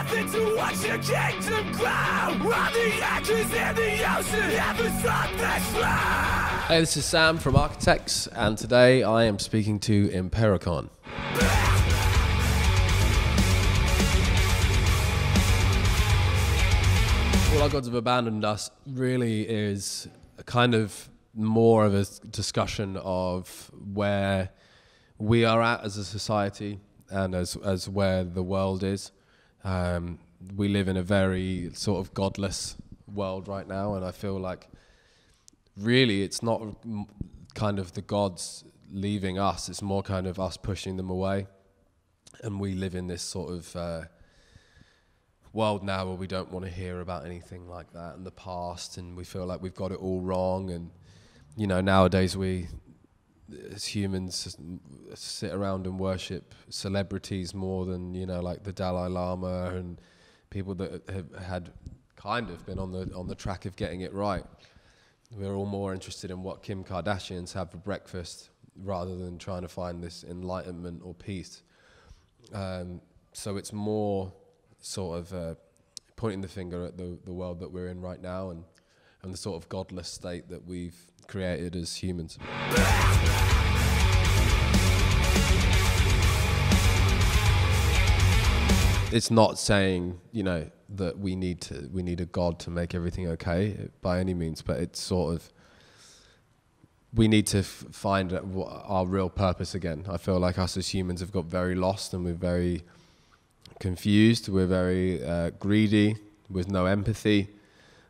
nothing to watch your kingdom grow. All the actors in the ocean never stop their slow. Hey, this is Sam from Architects, and today I am speaking to Impericon. All Our Gods Have Abandoned Us really is kind of more of a discussion of where we are at as a society and as where the world is. We live in a very sort of godless world right now, and I feel like really it's not kind of the gods leaving us, it's more kind of us pushing them away. And we live in this sort of world now where we don't want to hear about anything like that in the past, and we feel like we've got it all wrong. And you know, nowadays we as humans sit around and worship celebrities more than, you know, like the Dalai Lama and people that have kind of been on the track of getting it right. We're all more interested in what Kim Kardashians have for breakfast rather than trying to find this enlightenment or peace. So it's more sort of pointing the finger at the world that we're in right now and the sort of godless state that we've created as humans. It's not saying, you know, that we need a god to make everything okay by any means, but it's sort of, we need to find our real purpose again. I feel like us as humans have got very lost, and we're very confused, we're very greedy, with no empathy,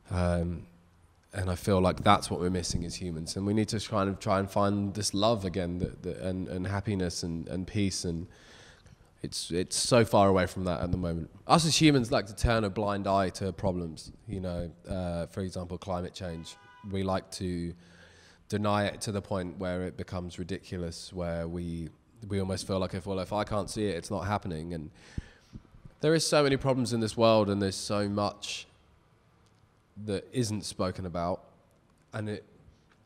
and I feel like that's what we're missing as humans, and we need to try and find this love again, and happiness and peace, and it's so far away from that at the moment. Us as humans like to turn a blind eye to problems, you know, for example, climate change. We like to deny it to the point where it becomes ridiculous, where we almost feel like if I can't see it, it's not happening. And there is so many problems in this world, and there's so much that isn't spoken about, and it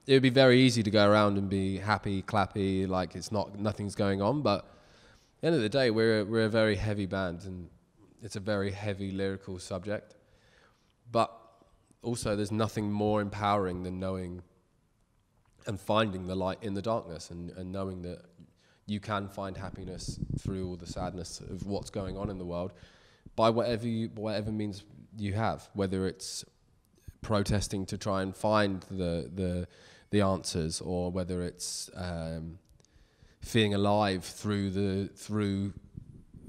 would be very easy to go around and be happy, clappy, like nothing's going on. But at the end of the day, we're a very heavy band, and it's a very heavy lyrical subject. But also, there's nothing more empowering than knowing and finding the light in the darkness, and knowing that you can find happiness through all the sadness of what's going on in the world by whatever means you have, whether it's protesting to try and find the answers, or whether it's feeling alive through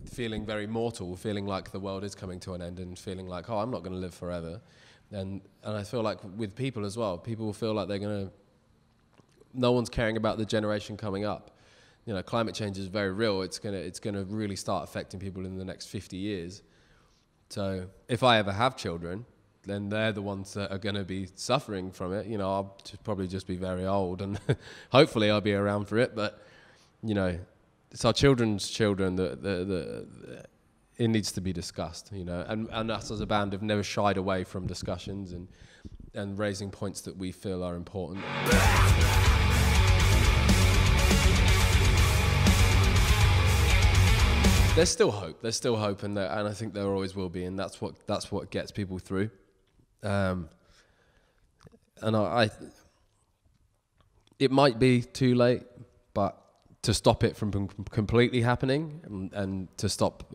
feeling very mortal, feeling like the world is coming to an end, and feeling like, oh, I'm not going to live forever. And I feel like with people as well, people feel like no one's caring about the generation coming up. You know, climate change is very real. It's gonna really start affecting people in the next 50 years. So if I ever have children, then they're the ones that are going to be suffering from it. You know, I'll probably just be very old, and hopefully I'll be around for it. But you know, it's our children's children that it needs to be discussed. You know, and us as a band have never shied away from discussions and raising points that we feel are important. There's still hope, and I think there always will be, and that's what gets people through. And it might be too late, but to stop it from completely happening, and to stop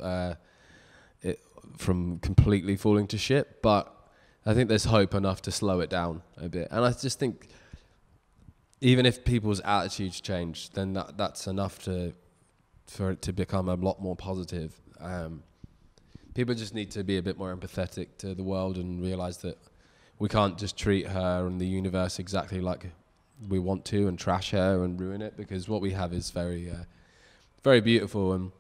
it from completely falling to shit. But I think there's hope enough to slow it down a bit, and I just think even if people's attitudes change, then that's enough for it to become a lot more positive. People just need to be a bit more empathetic to the world and realize that we can't just treat her and the universe exactly like we want to, and trash her and ruin it, because what we have is very, very beautiful. And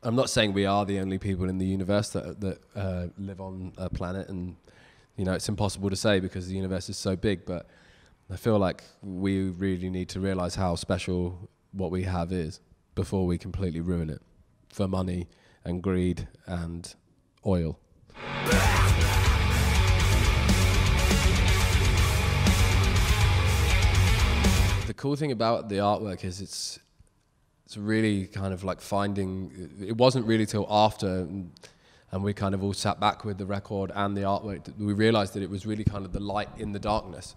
I'm not saying we are the only people in the universe that live on a planet, and you know, it's impossible to say because the universe is so big, but I feel like we really need to realize how special what we have is before we completely ruin it for money and greed and oil. The cool thing about the artwork is it's really kind of like finding, it wasn't really till after and we kind of all sat back with the record and the artwork. We realized that it was really kind of the light in the darkness,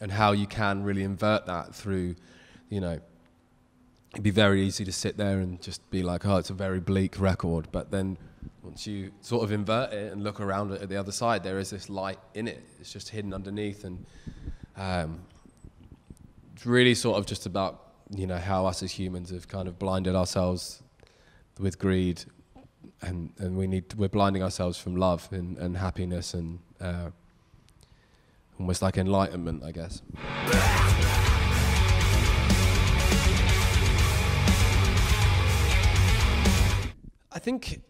and how you can really invert that through, you know, it'd be very easy to sit there and just be like, oh, it's a very bleak record. But then once you sort of invert it and look around it at the other side, there is this light in it. It's just hidden underneath. And it's really sort of just about, you know, how us as humans have kind of blinded ourselves with greed. And we're blinding ourselves from love and happiness and almost like enlightenment, I guess. I think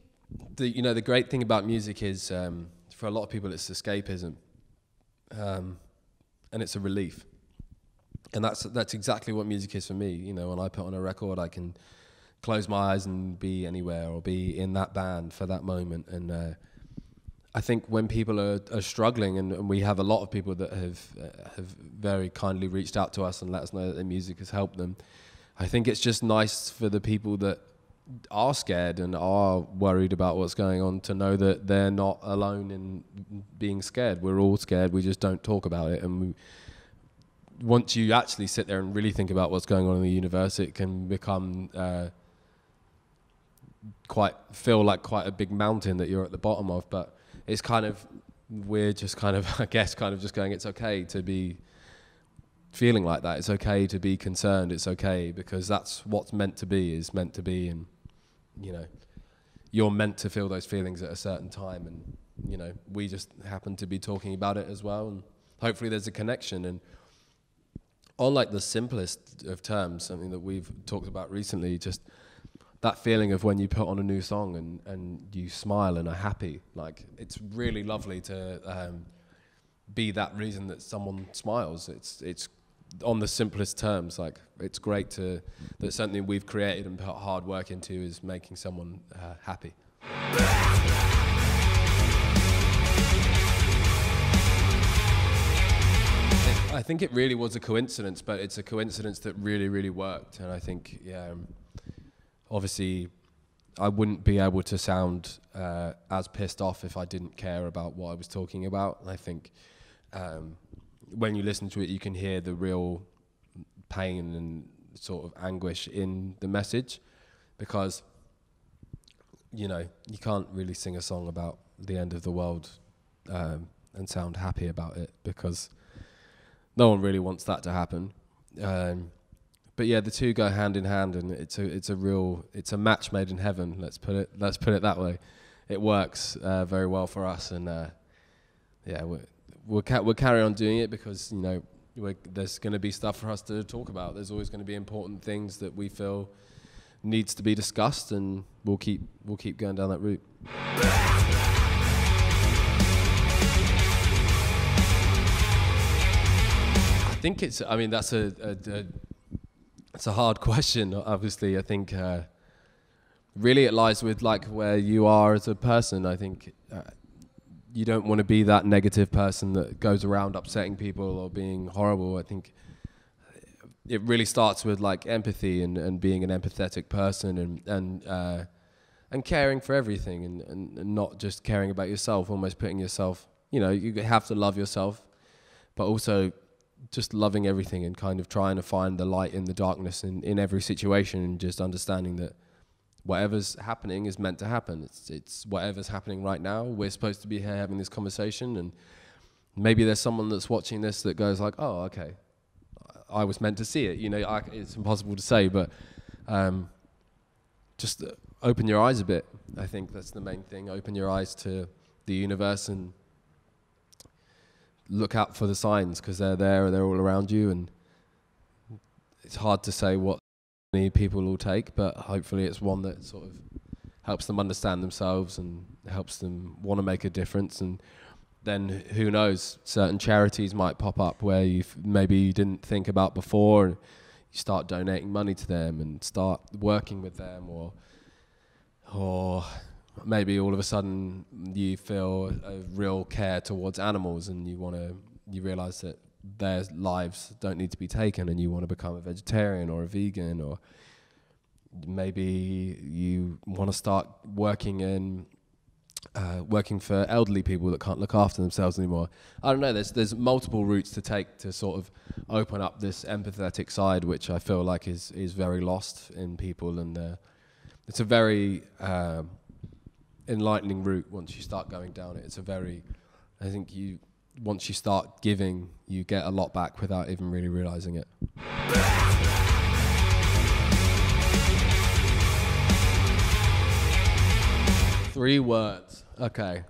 the great thing about music is for a lot of people it's escapism, and it's a relief, and that's exactly what music is for me. You know, when I put on a record, I can close my eyes and be anywhere or be in that band for that moment. And I think when people are struggling, and we have a lot of people that have very kindly reached out to us and let us know that their music has helped them, I think it's just nice for the people that are scared and are worried about what's going on to know that they're not alone in being scared. We're all scared, we just don't talk about it. And once you actually sit there and really think about what's going on in the universe, it can become feel like quite a big mountain that you're at the bottom of. But it's kind of, we're just kind of, I guess, kind of just going, it's okay to be feeling like that. It's okay to be concerned. It's okay, because that's what's meant to be is meant to be. And, you know, you're meant to feel those feelings at a certain time. And, you know, we just happen to be talking about it as well. And hopefully there's a connection. And on like the simplest of terms, something that we've talked about recently, just that feeling of when you put on a new song and you smile and are happy. Like, it's really lovely to be that reason that someone smiles. It's on the simplest terms, like, it's great that something we've created and put hard work into is making someone happy. I think it really was a coincidence, but it's a coincidence that really, really worked. And I think, obviously, I wouldn't be able to sound as pissed off if I didn't care about what I was talking about. And I think when you listen to it, you can hear the real pain and sort of anguish in the message, because, you know, you can't really sing a song about the end of the world and sound happy about it, because no one really wants that to happen. But yeah, the two go hand in hand, and it's a match made in heaven. Let's put it that way. It works very well for us, and we'll carry on doing it, because, you know, there's going to be stuff for us to talk about. There's always going to be important things that we feel needs to be discussed, and we'll keep going down that route. I think that's a hard question. Obviously, I think really it lies with like where you are as a person. I think you don't want to be that negative person that goes around upsetting people or being horrible. I think it really starts with like empathy and being an empathetic person and caring for everything and not just caring about yourself, almost putting yourself, you know, you have to love yourself, but also just loving everything and kind of trying to find the light in the darkness in every situation, and just understanding that whatever's happening is meant to happen. It's whatever's happening right now. We're supposed to be here having this conversation, and maybe there's someone that's watching this that goes like, oh, okay, I was meant to see it. You know, it's impossible to say, but just open your eyes a bit. I think that's the main thing. Open your eyes to the universe and look out for the signs, because they're there, they're all around you, and it's hard to say what people will take, but hopefully it's one that sort of helps them understand themselves and helps them want to make a difference. And then who knows, certain charities might pop up where maybe you didn't think about before, and you start donating money to them and start working with them, or maybe all of a sudden you feel a real care towards animals, and you realize that their lives don't need to be taken, and you want to become a vegetarian or a vegan, or maybe you want to start working in working for elderly people that can't look after themselves anymore. I don't know, there's multiple routes to take to sort of open up this empathetic side, which I feel like is very lost in people, and it's a very enlightening route once you start going down it. It's a very, I think once you start giving, you get a lot back without even really realizing it. 3 words. Okay.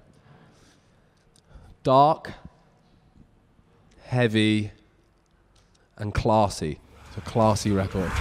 Dark, heavy, and classy. It's a classy record.